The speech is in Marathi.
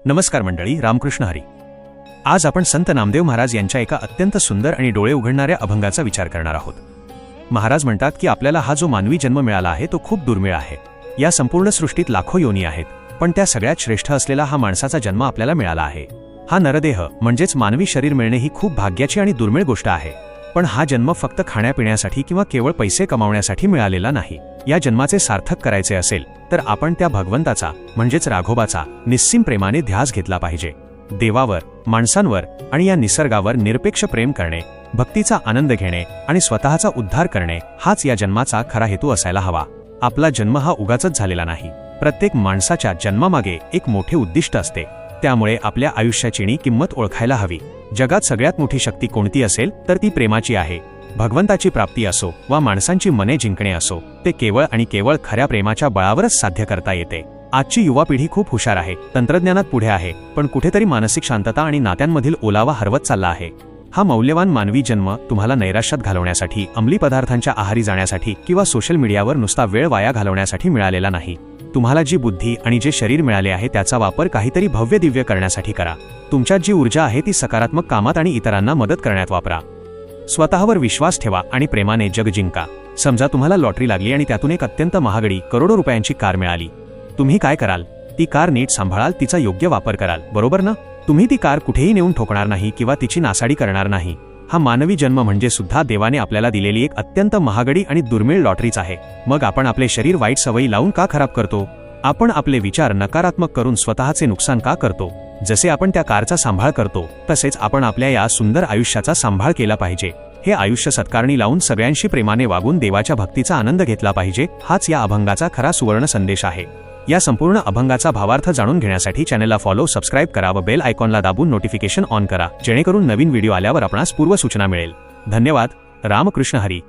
नमस्कार मंडळी, रामकृष्ण हरी। आज आपण संत नामदेव महाराज यांच्या एका अत्यंत सुंदर आणि डोळे उघडणाऱ्या अभंगाचा विचार करणार आहोत। महाराज म्हणतात की आपल्याला हा जो मानवी जन्म मिळाला आहे तो खूप दुर्मिळ आहे। या संपूर्ण सृष्टीत लाखो योनी आहेत, पण त्या सगळ्यात श्रेष्ठ असलेला हा माणसाचा जन्म आपल्याला मिळाला आहे। हा नरदेह म्हणजेच मानवी शरीर मिळणे ही खूप भाग्याची आणि दुर्मिळ गोष्ट आहे। पण हा जन्म फक्त खाण्यापिण्यासाठी किंवा केवळ पैसे कमावण्यासाठी मिळालेला नाही। या जन्माचे सार्थक करायचे असेल तर आपण त्या भगवंताचा म्हणजेच राघोबाचा निस्सीम प्रेमाने ध्यास घेतला पाहिजे। देवावर, माणसांवर आणि या निसर्गावर निरपेक्ष प्रेम करणे, भक्तीचा आनंद घेणे आणि स्वतःचा उद्धार करणे हाच या जन्माचा खरा हेतू असायला हवा। आपला जन्म हा उगाचच झालेला नाही। प्रत्येक माणसाच्या जन्मामागे एक मोठे उद्दिष्ट असते। त्यामुळे आपल्या आयुष्याची किंमत ओळखायला हवी। जगात सगळ्यात मोठी शक्ती कोणती असेल तर ती प्रेमाची आहे। भगवंताची प्राप्ती असो वा माणसांची मने जिंकणे असो, ते केवळ आणि केवळ खऱ्या प्रेमाच्या बळावरच साध्य करता येते। आजची युवा पिढी खूप हुशार आहे, तंत्रज्ञानात पुढे आहे, पण कुठेतरी मानसिक शांतता आणि नात्यांमधील ओलावा हरवत चालला आहे। हा मौल्यवान मानवी जन्म तुम्हाला नैराश्यात घालवण्यासाठी, अंमली पदार्थांच्या आहारी जाण्यासाठी किंवा सोशल मीडियावर नुसता वेळ वाया घालवण्यासाठी मिळालेला नाही। तुम्हाला जी बुद्धी आणि जे शरीर मिळाले आहे त्याचा वापर काहीतरी भव्य दिव्य करण्यासाठी करा। तुमच्यात जी ऊर्जा आहे ती सकारात्मक कामात आणि इतरांना मदत करण्यात वापरा। स्वतःवर विश्वास ठेवा आणि प्रेमाने जग जिंका। समजा तुम्हाला लॉटरी लागली आणि त्यातून एक अत्यंत महागडी करोडो रुपयांची कार मिळाली। तुम्ही काय कराल? ती कार नीट सांभाळाल, तिचा योग्य वापर कराल, बरोबर ना? तुम्ही ती कार कुठेही नेऊन ठोकणार नाही किंवा तिची नासाडी करणार नाही। हा मानवी जन्म म्हणजे सुद्धा देवाने आपल्याला दिलेली एक अत्यंत महागडी आणि दुर्मिळ लॉटरीच आहे। मग आपण आपले शरीर वाईट सवयी लावून का खराब करतो? आपण आपले विचार नकारात्मक करून स्वतःचे नुकसान का करतो? जसे आपण त्या कारचा सांभाळ करतो तसेच आपण आपल्या या सुंदर आयुष्याचा सांभाळ केला पाहिजे। हे आयुष्य सत्कारणी लावून सगळ्यांशी प्रेमाने वागून देवाच्या भक्तीचा आनंद घेतला पाहिजे। हाच या अभंगाचा खरा सुवर्ण संदेश आहे। या संपूर्ण अभंगाचा भावार्थ जाणून घेण्यासाठी चॅनलला फॉलो, सबस्क्राइब करा व बेल आयकॉनला दाबून नोटिफिकेशन ऑन करा, जेणेकरून नवीन व्हिडिओ आल्यावर आपणास पूर्व सूचना मिळेल। धन्यवाद। रामकृष्ण हरी।